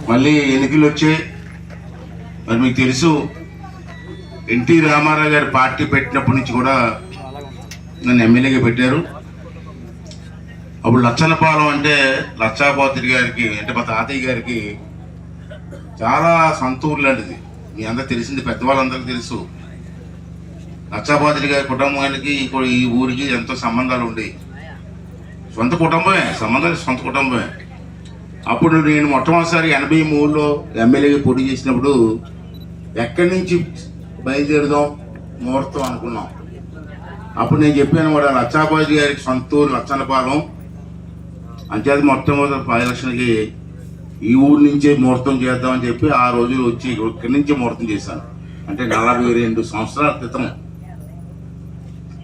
మళ్ళీ ఎన్నికలు వచ్చాయి. మరి మీకు తెలుసు, ఎన్టీ రామారావు గారు పార్టీ పెట్టినప్పటి నుంచి కూడా నన్ను ఎమ్మెల్యేగా పెట్టారు. అప్పుడు లచ్చనపాలెం అంటే లచ్చాపాత్రి గారికి, అంటే మా తాతయ్య గారికి చాలా సొంతూరు లాంటిది. మీ అందరూ తెలిసింది, పెద్దవాళ్ళందరికీ తెలుసు. లచ్చాపాత్రి గారి కుటుంబానికి ఈ ఊరికి ఎంతో సంబంధాలు ఉండేవి. సొంత కుటుంబమే, సంబంధాలు సొంత కుటుంబమే. అప్పుడు నేను మొట్టమొదటిసారి 83లో ఎమ్మెల్యేగా పోటీ చేసినప్పుడు ఎక్కడి నుంచి బయలుదేరుదాం ముహూర్తం అనుకున్నాం. అప్పుడు నేను చెప్పాను కూడా, లచ్చాపాత్రి గారికి సొంతూరు లచ్చనపాలెం, అంచేది మొట్టమొదటి ఎలక్షన్కి ఈ ఊరి నుంచే ముహూర్తం చేద్దామని చెప్పి ఆ రోజులు వచ్చి ఇక్కడి నుంచి ముహూర్తం చేశాను. అంటే 42 సంవత్సరాల క్రితం.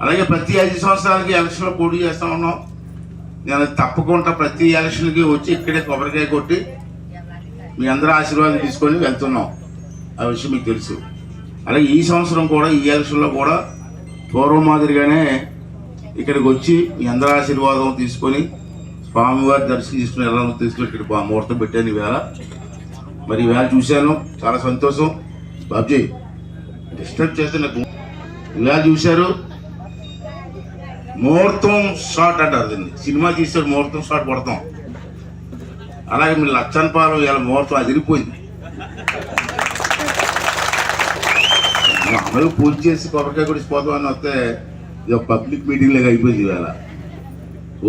అలాగే ప్రతి 5 సంవత్సరాలకి ఎలక్షన్లో పోటీ చేస్తూ ఉన్నాం. నేను తప్పకుండా ప్రతి ఎలక్షన్కి వచ్చి ఇక్కడే కొబ్బరికాయ కొట్టి మీ అందరూ ఆశీర్వాదం తీసుకొని వెళ్తున్నాం. ఆ విషయం మీకు తెలుసు. అలాగే ఈ సంవత్సరం కూడా, ఈ ఎలక్షన్లో కూడా పూర్వం మాదిరిగానే ఇక్కడికి వచ్చి మీ అందరూ ఆశీర్వాదం తీసుకొని స్వామివారి దర్శనం తీసుకుని ఎలా తీసుకుని ఇక్కడ ముహూర్తం పెట్టాను ఈవేళ. మరి ఈవేళ చూశాను, చాలా సంతోషం. బాబ్జీ డిస్టర్బ్ చేస్తే నాకు ఈవేళ చూశారు. ముహూర్తం షాట్ అంటారు దీన్ని, సినిమా తీసారు ముహూర్తం షాట్ కొడతాం. అలాగే మీరు లచ్చనపాలెం ఇలా ముహూర్తం అదిరిపోయింది. అమలు పూజ చేసి కొబ్బరికాయ కూడా పోతామని వస్తే ఇది పబ్లిక్ మీటింగ్ లాగా అయిపోయింది. ఈవేళ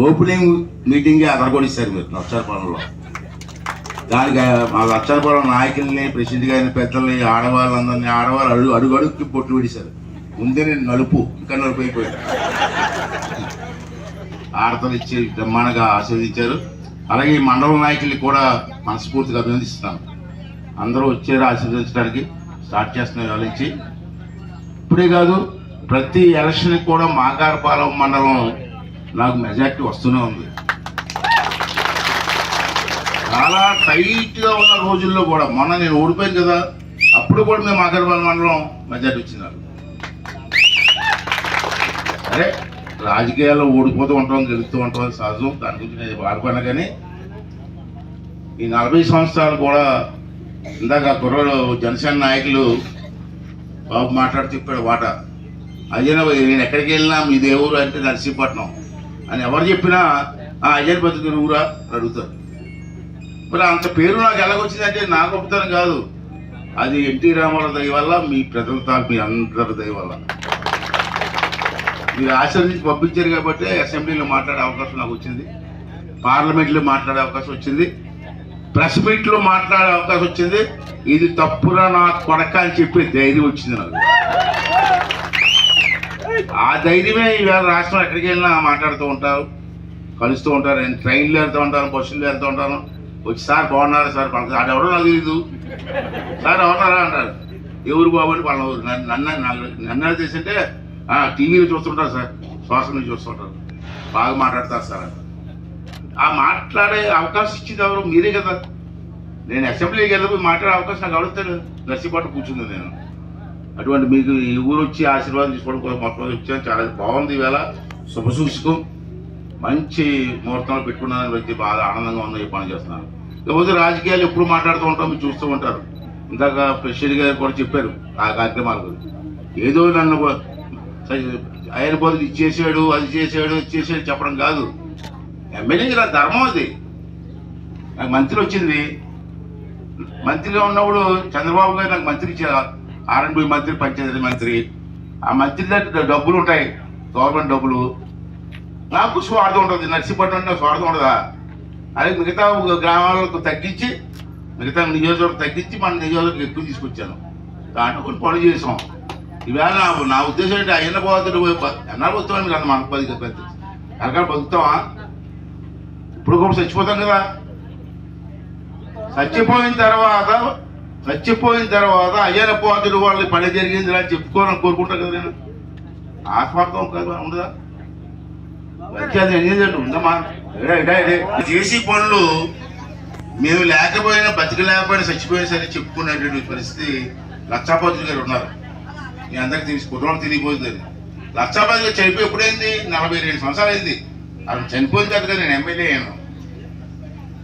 ఓపెనింగ్ మీటింగే అదరగొడిస్తారు మీరు లచ్చనపాలెంలో. దానికి మా లచ్చనపాలెం నాయకుల్ని, ప్రెసిడెంట్ గారిని, పెద్దల్ని, ఆడవాళ్ళందరినీ, ఆడవాళ్ళు అడుగుకి పొట్లు పెడిశారు. ముందే నేను నలుపు, ఇంకా నలుపు అయిపోయాడు. ఆడతలు ఇచ్చి బ్రహ్మాండంగా ఆశీర్వదించారు. అలాగే ఈ మండల నాయకుల్ని కూడా మనస్ఫూర్తిగా అభినందిస్తున్నాను. అందరూ వచ్చారు ఆశీర్వదించడానికి. స్టార్ట్ చేస్తున్నాం ఇవాళ నుంచి. ఇప్పుడే కాదు, ప్రతి ఎలక్షన్కి కూడా మాగారపాలెం మండలం నాకు మెజార్టీ వస్తూనే ఉంది. చాలా టైట్గా ఉన్న రోజుల్లో కూడా, మొన్న నేను ఓడిపోయాను కదా, అప్పుడు కూడా మేము మాగారపాలెం మండలం మెజార్టీ వచ్చినారు. సరే, రాజకీయాల్లో ఓడిపోతూ ఉంటాం, గెలుస్తూ ఉంటాం, సహజం. దాని గురించి నేను బాధపడినా కానీ ఈ 40 సంవత్సరాలు కూడా, ఇందాక కుర్రోడు జనసేన నాయకులు బాబు మాట్లాడుతూ చెప్పాడు వాట, అయ్యన నేను ఎక్కడికి వెళ్ళినా మీ దేవుడు అంటే నర్సీపట్నం అని ఎవరు చెప్పినా అయ్యన బతుకు ఊరా అడుగుతారు. మరి అంత పేరు నాకు ఎలాగొచ్చిందంటే నా గొప్పతనం కాదు, అది ఎన్టీ రామారావు దయ వల్ల, మీ ప్రజలతో మీ అందరి దయ వల్ల. మీరు ఆశీర్వదించి పంపించారు కాబట్టి అసెంబ్లీలో మాట్లాడే అవకాశం నాకు వచ్చింది, పార్లమెంట్లో మాట్లాడే అవకాశం వచ్చింది, ప్రెస్ మీట్లో మాట్లాడే అవకాశం వచ్చింది. ఇది తప్పురా నా కొడక అని చెప్పి ధైర్యం వచ్చింది నాకు. ఆ ధైర్యమే ఈవేళ రాష్ట్రం ఎక్కడికి వెళ్ళినా మాట్లాడుతూ ఉంటారు, కలుస్తూ ఉంటారు. నేను ట్రైన్లో వెళ్తూ ఉంటాను, బస్సుల్లో వెళ్తూ ఉంటాను. వచ్చి సార్ బాగున్నారా సార్, అది ఎవడో నాకు తెలీదు, సార్ ఎవరున్నారా అంటారు. ఎవరు బాబు అని వాళ్ళ ఊరు. నన్ను తెలిసింటే టీవీలో చూస్తుంటారు సార్, సోషల్ మీడియా చూస్తుంటారు, బాగా మాట్లాడతారు సార్. ఆ మాట్లాడే అవకాశం ఇచ్చింది ఎవరు? మీరే కదా. నేను అసెంబ్లీకి వెళ్ళిపోయి మాట్లాడే అవకాశం నాకు అడుగుతాను. నర్సీపట్నం కూర్చుంది నేను. అటువంటి మీకు ఈ ఊరు వచ్చి ఆశీర్వాదం తీసుకోవడం కోసం మొత్తం వచ్చాను. చాలా బాగుంది. ఈవేళ శుభసూచకం, మంచి ముహూర్తంలో పెట్టుకున్నాను. వ్యక్తి బాగా ఆనందంగా ఉంది ఈ పని చేస్తున్నాను. లేకపోతే రాజకీయాలు ఎప్పుడు మాట్లాడుతూ ఉంటాం, మీరు చూస్తూ ఉంటారు. ఇందాక ప్రెసిడెంట్ గారు కూడా చెప్పారు ఆ కార్యక్రమాల గురించి. ఏదో నన్ను ఆయన బదులు ఇది చేసాడు, అది చేసాడు, ఇది చేసాడు చెప్పడం కాదు. ఎమ్మెల్యేకి నా ధర్మం అది. నాకు మంత్రి వచ్చింది. మంత్రిగా ఉన్నప్పుడు చంద్రబాబు గారు నాకు మంత్రి ఇచ్చారు, R&B మంత్రి, పంచాయతీ మంత్రి. ఆ మంత్రి దగ్గర డబ్బులు ఉంటాయి, గవర్నమెంట్ డబ్బులు. నాకు స్వార్థం ఉంటుంది. నర్సీపట్నం అంటే స్వార్థం ఉండదా? అదే మిగతా గ్రామాలకు తగ్గించి, మిగతా నియోజకవర్గం తగ్గించి మన నియోజకవర్గం ఎక్కువ తీసుకొచ్చాను. దాంట్లో కొన్ని పనులు చేసాం. ఈవేళ నా ఉద్దేశం ఏంటి, అయిన పోతాడు ఎన్నాళ్ళు వస్తామని మీరు అన్న మనకు 10 పెద్ద ఎక్కడ బతుకుతామా? ఇప్పుడు కూడా చచ్చిపోతాం కదా. చచ్చిపోయిన తర్వాత అయ్యన పోతుడు వాళ్ళు పని జరిగింది అని చెప్పుకోవాలని కోరుకుంటాను కదా. నేను ఆత్మార్థం కదా ఉండదా? ఉందమ్మా. చేసి పనులు మేము లేకపోయినా, బతికలేకపోయినా, చచ్చిపోయినా సరే చెప్పుకునేటువంటి పరిస్థితి లచ్చాపాత్రి గారు ఉన్నారు. మీ అందరికి తెలిసి కుటుంబం తిరిగిపోతుంది. లచ్చాపాత్రి గారు చనిపోయి ఎప్పుడైంది? 42 సంవత్సరాలు అయింది. అది చనిపోయిన తర్వాత నేను ఎమ్మెల్యే అయ్యాను.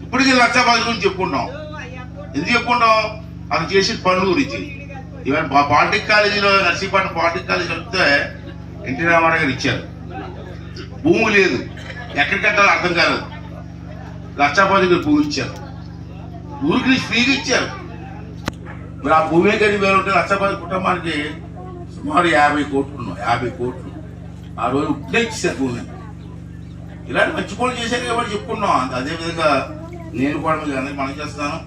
ఇప్పటికీ లచ్చాపాత్రి గురించి చెప్పుకుంటాం. ఎందుకు చెప్పుకుంటాం? అతను చేసిన పనుల గురించి. ఈవెన్ పాలిటెక్ కాలేజీలో, నర్సీపట్నం పాలిటెక్ కాలేజీ చెప్తే ఎన్టీ రామారావు గారు ఇచ్చారు. భూమి లేదు, ఎక్కడికి కట్టాలో అర్థం కాలేదు, లక్షాపతి భూమి ఇచ్చారు, ఊరికి ఫ్రీగా ఇచ్చారు. మరి ఆ భూమి గడి వేరు ఉంటే లక్షాపతి కుటుంబానికి సుమారు 50 కోట్లు 50 కోట్లు ఆ రోజు ఇప్పుడే ఇచ్చారు భూమి. ఇలాంటి మంచి పనులు చేశారు కాబట్టి చెప్పుకున్నాం. అదేవిధంగా నేను కూడా మీకు అందరికీ మనం చేస్తాను.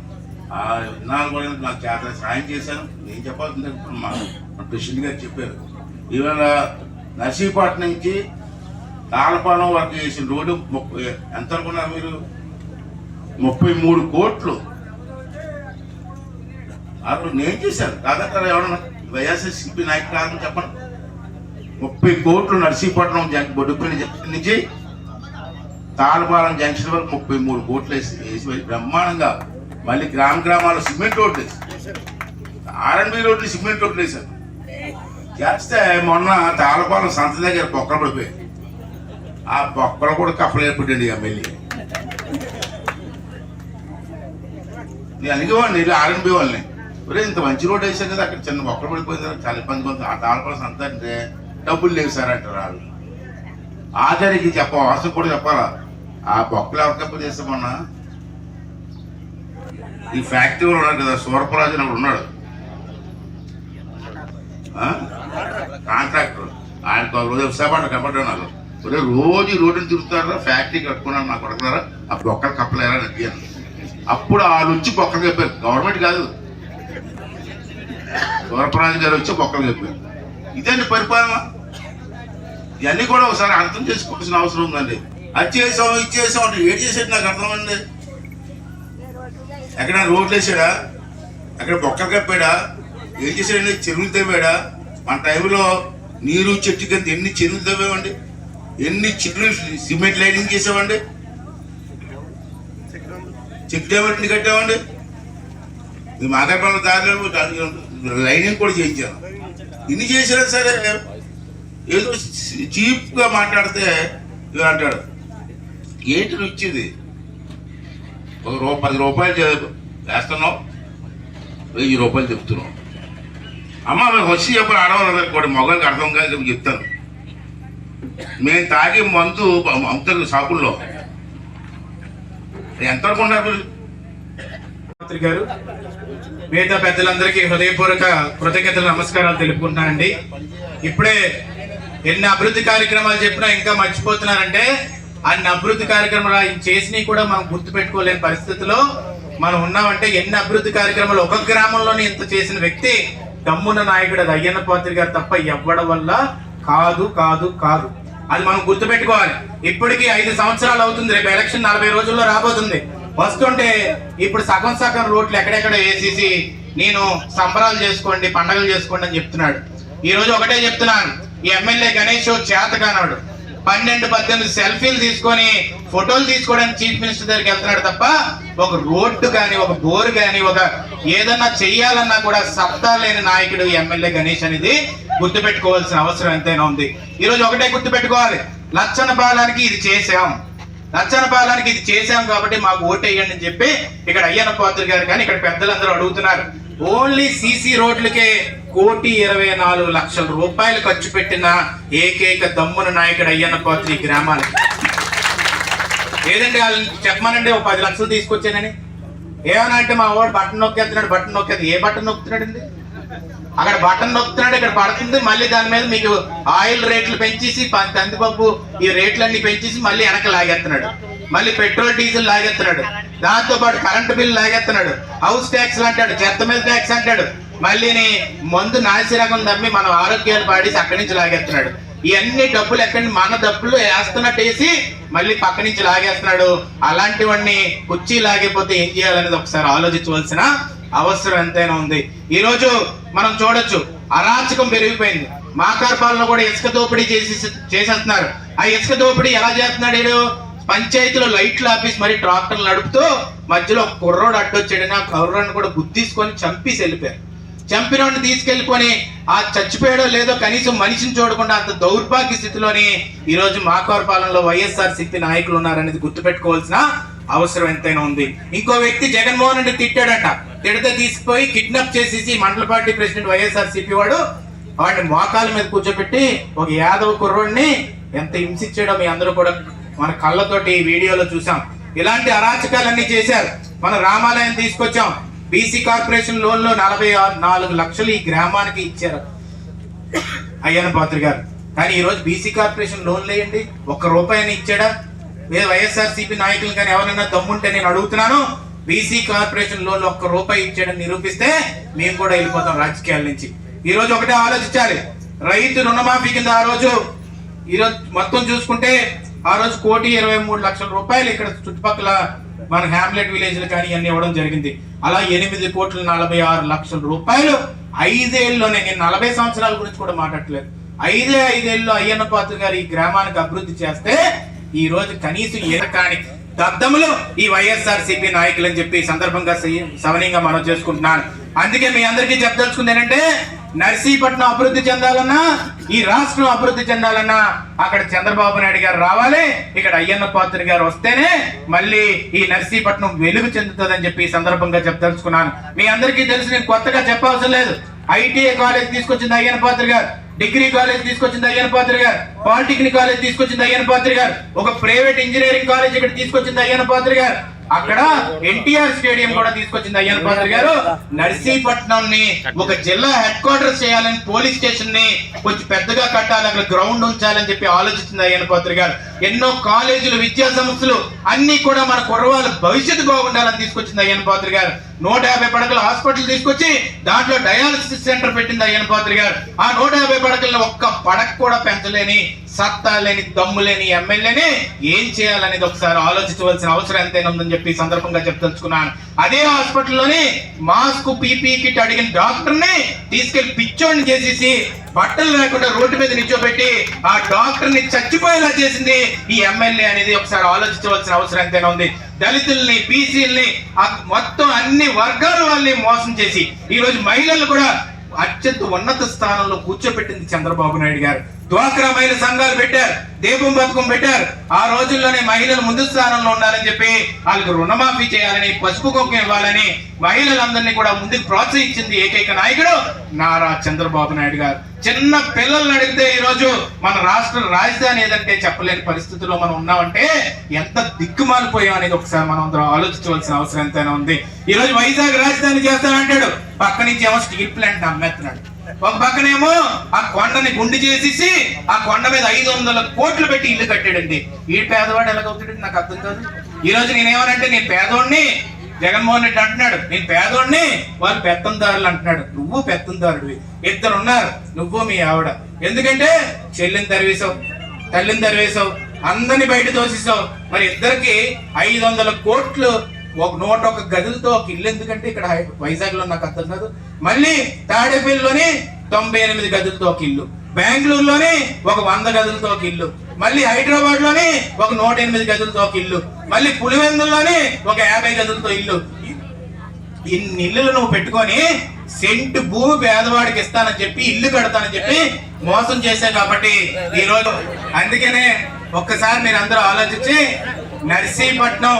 ఆ విధానాలు కూడా నాకు చాలా సాయం చేశాను. నేను చెప్పాల్సింది మా ప్రెసిడెంట్ గారు చెప్పారు. ఇవాళ నర్సీపట్నం నుంచి తాళపాలెం వరకు చేసిన రోడ్డు ఎంత అనుకున్నారు మీరు? 33 కోట్లు ఆ రోజు నేను చేశాను. కాదంటారా ఎవరన్నా? వైఎస్ఆర్సీపీ నాయకులు కాదని చెప్పండి. 30 కోట్లు నర్సీపట్నం బొడ్డుపల్లి జంక్షన్ నుంచి తాళపాలెం జంక్షన్ వరకు 33 కోట్లు వేసి బ్రహ్మాండంగా మళ్ళీ గ్రామాల్లో సిమెంట్ రోడ్లు వేసి, ఆర్ఎండ్బి రోడ్లు సిమెంట్ రోడ్లు వేశారు. చేస్తే మొన్న తాళపాలెం సంత దగ్గర బొక్కలు పడిపోయాయి. ఆ బొక్కలు కూడా కప్పలు ఏర్పడండి ఎమ్మెల్యే. నేను అడిగేవాడిని వెళ్ళి ఆర్ఎండ్బి వాళ్ళని, ఒరే ఇంత మంచి రోడ్డు వేసాం కదా, అక్కడ చిన్న బొక్కలు పడిపోయింది, చాలా ఇబ్బందిగా ఉంది. ఆ తాళపాలెం సంత అంటే డబ్బులు లేవు సార్ అంటారు వాళ్ళు. ఆఖరికి అవసరం కూడా చెప్పాలా, ఆ బొక్కలు ఎవరు కప్ప చేస్తామన్నా? ఈ ఫ్యాక్టరీలో ఉన్నాడు కదా సూరపరాజు అక్కడ ఉన్నాడు కాంట్రాక్టర్. ఆయన రోజు విశాఖపట్నం కనపడ్డాడు నాకు. రోజు ఈ రోడ్డుని తిరుగుతారా, ఫ్యాక్టరీ కట్టుకున్నాను నాకు కొడుకున్నారా, ఆ బొక్కలు కప్పలేరా అని అడిగాను. అప్పుడు వాళ్ళు వచ్చి బొక్కలు చెప్పారు, గవర్నమెంట్ కాదు, సూరపరాజు గారు వచ్చి బొక్కలు చెప్పారు. ఇదండి పరిపాలన. ఇవన్నీ కూడా ఒకసారి అర్థం చేసుకోవాల్సిన అవసరం ఉందండి. అది చేసాం ఇది చేసాం అంటే ఏం చేసేది నాకు అర్థమండి. ఎక్కడ రోడ్లు వేసాడా, ఎక్కడ బొక్కలు కప్పాడా, ఏం చేసాడండి? చెరువులు తవ్వాడా? మన టైంలో నీరు చెట్టు కింద ఎన్ని చెరువులు తవ్వామండి, ఎన్ని చెట్లు సిమెంట్ లైనింగ్ చేసామండి, చెక్ డ్యామ్ కట్టామండి. మీ మాదాపల్లి దారిలో లైనింగ్ కూడా చేయించాను. ఇన్ని చేసినా సరే ఏదో చీప్గా మాట్లాడితే ఇలా అంటాడు. ఏంటి నువ్వు ఇచ్చింది? 10 రూపాయలు వేస్తున్నావు, 1000 రూపాయలు చెప్తున్నావు. అమ్మ మేము వచ్చి చెప్పాలి, ఆడవాళ్ళందరికీ కూడా మొగలకి అర్థం కాదు చెప్తాను. మేము తాగే మందు అమ్ముతారు షాపుల్లో, ఎంత అనుకుంటున్నారు గారు? మిగతా పెద్దలందరికీ హృదయపూర్వక కృతజ్ఞతలు నమస్కారాలు తెలుపుకుంటున్నానండి. ఇప్పుడే ఎన్ని అభివృద్ధి కార్యక్రమాలు చెప్పినా ఇంకా మర్చిపోతున్నారంటే అన్ని అభివృద్ధి కార్యక్రమాలు ఆయన చేసినవి కూడా మనం గుర్తుపెట్టుకోలేని పరిస్థితిలో మనం ఉన్నామంటే, ఎన్ని అభివృద్ధి కార్యక్రమాలు ఒక గ్రామంలోనే ఇంత చేసిన వ్యక్తి దమ్మున్న నాయకుడు అది అయ్యన్న పాత్రి గారు తప్ప ఎవ్వడం వల్ల కాదు కాదు కాదు. అది మనం గుర్తుపెట్టుకోవాలి. ఇప్పటికీ 5 సంవత్సరాలు అవుతుంది. రేపు ఎలక్షన్ 40 రోజుల్లో రాబోతుంది. వస్తుంటే ఇప్పుడు సగం రోడ్లు ఎక్కడెక్కడ వేసేసి నేను సంబరాలు చేసుకోండి, పండగలు చేసుకోండి అని చెప్తున్నాడు. ఈ రోజు ఒకటే చెప్తున్నాను, ఈ ఎమ్మెల్యే గణేష్ చేతగానాడు 12-18 సెల్ఫీలు తీసుకొని ఫోటోలు తీసుకోవడానికి చీఫ్ మినిస్టర్ దగ్గరికి వెళ్తున్నాడు తప్ప ఒక రోడ్డు కానీ, ఒక బోరు కానీ, ఒక ఏదన్నా చెయ్యాలన్నా కూడా సత్తా లేని నాయకుడు ఎమ్మెల్యే గణేష్ అనేది గుర్తుపెట్టుకోవాల్సిన అవసరం ఎంతైనా ఉంది. ఈ రోజు ఒకటే గుర్తుపెట్టుకోవాలి, లచ్చనపాలెంకి ఇది చేసాం, లచ్చనపాలెంకి ఇది చేసాం కాబట్టి మాకు ఓటేయండి అని చెప్పి ఇక్కడ అయ్యన్న పాత్రి గారు కానీ ఇక్కడ పెద్దలందరూ అడుగుతున్నారు. ఓన్లీ సీసీ రోడ్లకే 1,24,00,000 రూపాయలు ఖర్చు పెట్టిన ఏకైక దమ్మున నాయకుడు అయ్యన్న పాత్రి గ్రామానికి. ఏదంటే వాళ్ళు చెప్పమనండి, ఒక 10 లక్షలు తీసుకొచ్చానని. ఏమన్నా అంటే మా వాడు బటన్ నొక్కేస్తున్నాడు. ఏ బటన్ నొక్కుతున్నాడండి? అక్కడ బటన్ నొక్కుతున్నాడు, ఇక్కడ పడుతుంది, మళ్ళీ దాని మీద మీకు ఆయిల్ రేట్లు పెంచేసి, కందిపప్పు ఈ రేట్లన్నీ పెంచేసి మళ్ళీ వెనక లాగేస్తున్నాడు, మళ్ళీ పెట్రోల్ డీజిల్ లాగేస్తున్నాడు, దాంతో పాటు కరెంటు బిల్లు లాగేస్తున్నాడు, హౌస్ ట్యాక్స్ అంటాడు, చెత్త మీద ట్యాక్స్ అంటాడు, మళ్ళీ మందు నాసి రకం దమ్మి మనం ఆరోగ్యాలు పాడేసి అక్కడి నుంచి లాగేస్తున్నాడు. ఇవన్నీ డబ్బులు ఎక్కడి మన డబ్బులు వేస్తున్నట్టు వేసి మళ్ళీ పక్క నుంచి లాగేస్తున్నాడు. అలాంటివన్నీ కుర్చీ లాగిపోతే ఏం చేయాలనేది ఒకసారి ఆలోచించవలసిన అవసరం ఎంతైనా ఉంది. ఈ రోజు మనం చూడొచ్చు, అరాచకం పెరిగిపోయింది. మాకార్పాలలో కూడా ఇసుక దోపిడీ చేసేస్తున్నారు. ఆ ఇసుక దోపిడీ ఎలా చేస్తున్నాడు? వీడు పంచాయతీలో లైట్లు ఆపేసి మరి ట్రాక్టర్లు నడుపుతూ మధ్యలో కుర్రోడు అడ్డొచ్చాడని ఆ కుర్రోడిని కూడా గుద్దేసుకొని చంపేసి వెళ్ళిపోయారు. చంపినోడిని తీసుకెళ్ళిపోయి ఆ చచ్చిపోయాడో లేదో కనీసం మనిషిని చూడకుండా అంత దౌర్భాగ్య స్థితిలోని ఈరోజు మాకార్పాలెంలో వైఎస్ఆర్సీపీ నాయకులు ఉన్నారనేది గుర్తుపెట్టుకోవాల్సిన అవసరం ఎంతైనా ఉంది. ఇంకో వ్యక్తి జగన్మోహన్ రెడ్డి తిట్టాడట, తిడితే తీసుకుపోయి కిడ్నాప్ చేసేసి మండల పార్టీ ప్రెసిడెంట్ వైఎస్ఆర్సీపీ వాడిని మోకాల మీద కూర్చోబెట్టి ఒక యాదవ కుర్రోడిని ఎంత హింసించాడో మీ అందరూ కూడా మన కళ్ళతోటి వీడియోలో చూసాం. ఇలాంటి అరాచకాలన్నీ చేశారు. మన రామాలయం తీసుకొచ్చాం, బీసీ కార్పొరేషన్ లోన్లో 44 లక్షలు ఈ గ్రామానికి ఇచ్చారు అయ్యన్న పాత్ర గారు. కానీ ఈరోజు బీసీ కార్పొరేషన్ లోన్లు వేయండి, ₹1 ఇచ్చాడా? వైఎస్ఆర్సీపీ నాయకులు కానీ ఎవరైనా దమ్ముంటే నేను అడుగుతున్నాను, బీసీ కార్పొరేషన్ లోన్లు ₹1 ఇచ్చాడని నిరూపిస్తే మేము కూడా వెళ్ళిపోతాం రాజకీయాల నుంచి. ఈ రోజు ఒకటే ఆలోచించాలి, రైతు రుణమాఫీ కింద ఈరోజు మొత్తం చూసుకుంటే ఆ రోజు ₹1,23,00,000 ఇక్కడ చుట్టుపక్కల మన హ్యామ్లెట్ విలేజ్ కానీ అన్ని ఇవ్వడం జరిగింది. అలా ₹8,46,00,000 5 ఏళ్ళలోనే. నేను 40 సంవత్సరాల గురించి కూడా మాట్లాడలేదు. 5 ఏళ్ళలో అయ్యన్న పాత్ర గారు ఈ గ్రామానికి అభివృద్ధి చేస్తే ఈ రోజు కనీసం కాని దద్దములు ఈ వైఎస్ఆర్సీపీ నాయకులు అని చెప్పి సందర్భంగా సవనీయంగా మనం చేసుకుంటున్నాను. అందుకే మీ అందరికీ చెప్పదలుచుకుంది ఏంటంటే, నర్సీపట్నం అభివృద్ధి చెందాలన్నా, ఈ రాష్ట్రం అభివృద్ధి చెందాలన్నా అక్కడ చంద్రబాబు నాయుడు గారు రావాలి, ఇక్కడ అయ్యన్న పాత్ర గారు వస్తేనే మళ్ళీ ఈ నర్సీపట్నం వెలుగు చెందుతుందని చెప్పి ఈ సందర్భంగా చెప్పదలుచుకున్నాను. మీ అందరికీ తెలుసు, నేను కొత్తగా చెప్పవలసిన లేదు. ఐటీఐ కాలేజ్ తీసుకొచ్చింది అయ్యన్న పాత్ర గారు, డిగ్రీ కాలేజ్ తీసుకొచ్చింది అయ్యన్న పాత్ర గారు, పాలిటెక్నిక్ కాలేజ్ తీసుకొచ్చింది అయ్యన్న పాత్ర గారు, ఒక ప్రైవేట్ ఇంజనీరింగ్ కాలేజ్ ఇక్కడ తీసుకొచ్చింది అయ్యన్న పాత్ర గారు, అక్కడ ఎన్టీఆర్ స్టేడియం కూడా తీసుకొచ్చింది అయ్యన్న పాత్ర గారు. నర్సీపట్నం ని ఒక జిల్లా హెడ్ క్వార్టర్స్ చేయాలని, పోలీస్ స్టేషన్ ని కొంచెం పెద్దగా కట్టాలి, అక్కడ గ్రౌండ్ ఉంచాలని చెప్పి ఆలోచించింది అయ్యన్న పాత్ర గారు. ఎన్నో కాలేజీలు, విద్యా సంస్థలు అన్ని కూడా మన కుర్రవాళ్ళ భవిష్యత్తు బాగుండాలని తీసుకొచ్చింది అయ్యన్న పాత్ర గారు. 150 పడకల హాస్పిటల్ తీసుకొచ్చి దాంట్లో డయాలసిస్ సెంటర్ పెట్టింది అయ్యన్న పాత్ర గారు. ఆ 150 పడకలను ఒక్క పడక కూడా పెంచలేని, సత్తా లేని, దమ్ము లేని ఎమ్మెల్యేని ఏం చేయాలనేది ఒకసారి ఆలోచించవలసిన అవసరం ఎంతైనా ఉందని చెప్పి సందర్భంగా చెప్పదలుచుకున్నాను. అదే హాస్పిటల్లోని మాస్క్, పీపీ కిట్ అడిగిన డాక్టర్ ని తీసుకెళ్లి పిచ్చోడిని చేసేసి బట్టలు లేకుండా రోడ్డు మీద నిల్చోబెట్టి ఆ డాక్టర్ ని చచ్చిపోయేలా చేసింది ఈ ఎమ్మెల్యే అనేది ఒకసారి ఆలోచించవలసిన అవసరం ఎంతైనా ఉంది. దళితుల్ని, బీసీల్ని, మొత్తం అన్ని వర్గాల వాళ్ళని మోసం చేసి ఈ రోజు మహిళలు కూడా అత్యంత ఉన్నత స్థానంలో కూర్చోబెట్టింది చంద్రబాబు నాయుడు గారు. డ్వాక్రా మహిళ సంఘాలు పెట్టారు, దీపం పథకం పెట్టారు. ఆ రోజుల్లోనే మహిళలు ముందు స్థానంలో ఉండాలని చెప్పి వాళ్ళకి రుణమాఫీ చేయాలని, పసుపు కుంకుమ ఇవ్వాలని మహిళలందరినీ కూడా ముందుకు ప్రోత్సహించింది ఏకైక నాయకుడు నారా చంద్రబాబు నాయుడు గారు. చిన్న పిల్లల్ని అడిగితే ఈ రోజు మన రాష్ట్ర రాజధాని ఏదంటే చెప్పలేని పరిస్థితుల్లో మనం ఉన్నామంటే ఎంత దిక్కుమాలిపోయాం అనేది ఒకసారి మనం అందరం ఆలోచించవలసిన అవసరం ఎంతైనా ఉంది. ఈ రోజు వైజాగ్ రాజధాని చేస్తానంటాడు, పక్క నుంచి ఏమో స్టీల్ ప్లాంట్ అమ్మేస్తున్నాడు. ఒక పక్కనేమో ఆ కొండని గుండి చేసేసి ఆ కొండ మీద 500 కోట్లు పెట్టి ఇల్లు కట్టాడండి. ఈ పేదవాడు ఎలాగవుతాడు నాకు అర్థం కాదు. ఈ రోజు నేనేమనంటే, నేను పేదోడిని, జగన్మోహన్ రెడ్డి అంటున్నాడు నేను పేదోడిని, వాళ్ళు పెత్తందారులు అంటున్నాడు. నువ్వు పెత్తందారుడివి. 2 ఉన్నారు, నువ్వు మీ ఆవిడ. ఎందుకంటే చెల్లిని తరివేశావు, తల్లిని తరివేశావు, అందరిని బయట తోసేసావు. మరి ఇద్దరికి 500 కోట్లు, 101 గదులతో ఒక ఇల్లు. ఎందుకంటే ఇక్కడ వైజాగ్ లో నాకు అర్థం కాదు. మళ్ళీ తాడేపల్లిలోని 98 గదులతో ఒక ఇల్లు, బెంగళూరులోని ఒక 100 గదులతో ఒక ఇల్లు, మళ్ళీ హైదరాబాద్ లోని ఒక 108 గదులతో ఒక ఇల్లు, మళ్ళీ పులివెందుల్లోని ఒక 50 గదులతో ఇల్లు. ఇన్ని ఇల్లులు నువ్వు పెట్టుకొని సెంటు భూమి పేదవాడికి ఇస్తానని చెప్పి, ఇల్లు కడతానని చెప్పి మోసం చేశావు. కాబట్టి ఈ రోజు అందుకనే ఒక్కసారి మీరు అందరూ ఆలోచించి నర్సీపట్నం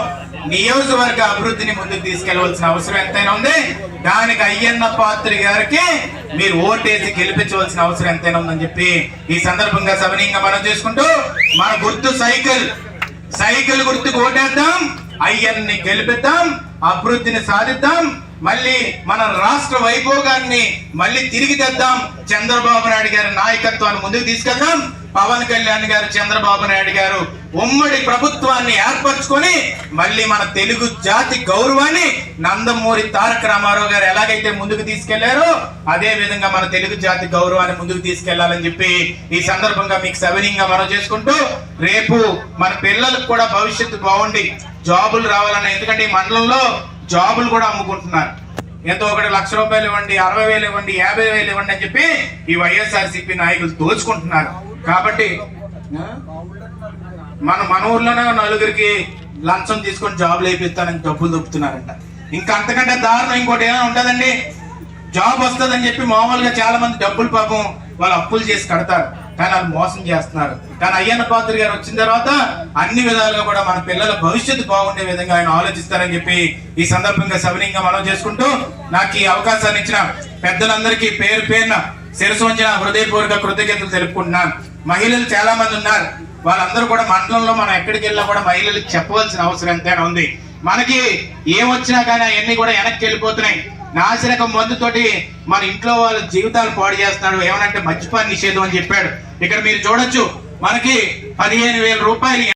నియోజకవర్గ అభివృద్ధిని ముందుకు తీసుకెళ్లవలసిన అవసరం ఎంతైనా ఉంది. దానికి అయ్యన్న పాత్ర గారికి మీరు ఓటేసి గెలిపించవలసిన అవసరం ఎంతైనా ఉందని చెప్పి ఈ సందర్భంగా సవనీయంగా మనం చేసుకుంటూ, మన గుర్తు సైకిల్ గుర్తుకు ఓటేద్దాం, అయ్యన్ని గెలిపిద్దాం, అభివృద్ధిని సాధిద్దాం, మళ్ళీ మన రాష్ట్ర వైభోగాన్ని మళ్ళీ తిరిగి తెద్దాం, చంద్రబాబు నాయుడు గారి నాయకత్వాన్ని ముందుకు తీసుకెళ్దాం. పవన్ కళ్యాణ్ గారు, చంద్రబాబు నాయుడు గారు ఉమ్మడి ప్రభుత్వాన్ని ఏర్పరచుకొని మళ్ళీ మన తెలుగు జాతి గౌరవాన్ని నందమూరి తారక రామారావు గారు ఎలాగైతే ముందుకు తీసుకెళ్లారో అదే విధంగా మన తెలుగు జాతి గౌరవాన్ని ముందుకు తీసుకెళ్లాలని చెప్పి ఈ సందర్భంగా మీకు సవినీయంగా మనం చేసుకుంటూ, రేపు మన పిల్లలకు కూడా భవిష్యత్తు బాగుండి జాబులు రావాలన్న, ఎందుకంటే ఈ మండలంలో జాబులు కూడా అమ్ముకుంటున్నారు. ఎంతో ఒకటి ₹1,00,000 ఇవ్వండి, 60,000 ఇవ్వండి, 50,000 ఇవ్వండి అని చెప్పి ఈ వైఎస్ఆర్సీపీ నాయకులు దోచుకుంటున్నారు. కాబట్టి మన ఊర్లోనే 4గురికి లంచం తీసుకొని జాబులు వేయిస్తానని డబ్బులు దొప్పుతున్నారంట. ఇంకా అంతకంటే దారుణం ఇంకోటి ఏమైనా ఉంటుందండి? జాబ్ వస్తుందని చెప్పి మామూలుగా చాలా మంది డబ్బులు పాపం వాళ్ళు అప్పులు చేసి కడతారు. కానీ వాళ్ళు మోసం చేస్తున్నారు. కానీ అయ్యన్న పాత్రుడు గారు వచ్చిన తర్వాత అన్ని విధాలుగా కూడా మన పిల్లల భవిష్యత్తు బాగుండే విధంగా ఆయన ఆలోచిస్తారని చెప్పి ఈ సందర్భంగా సవినీయంగా మనం చేసుకుంటూ నాకు ఈ అవకాశాన్ని ఇచ్చిన పెద్దలందరికీ పేరు పేరున శిరసు వంచిన హృదయపూర్వక కృతజ్ఞతలు తెలుపుకుంటున్నాను. మహిళలు చాలా మంది ఉన్నారు, వాళ్ళందరూ కూడా మండలంలో మనం ఎక్కడికి వెళ్ళినా కూడా మహిళలకు చెప్పవలసిన అవసరం ఎంతైనా ఉంది. మనకి ఏమొచ్చినా కానీ అవన్నీ కూడా వెనక్కి వెళ్ళిపోతున్నాయి. నాసిరకం మందుతోటి మన ఇంట్లో వాళ్ళ జీవితాలు పాడు చేస్తున్నాడు. ఏమనంటే మద్యపాన నిషేధం అని చెప్పాడు. ఇక్కడ మీరు చూడొచ్చు, మనకి 15,000 రూపాయలు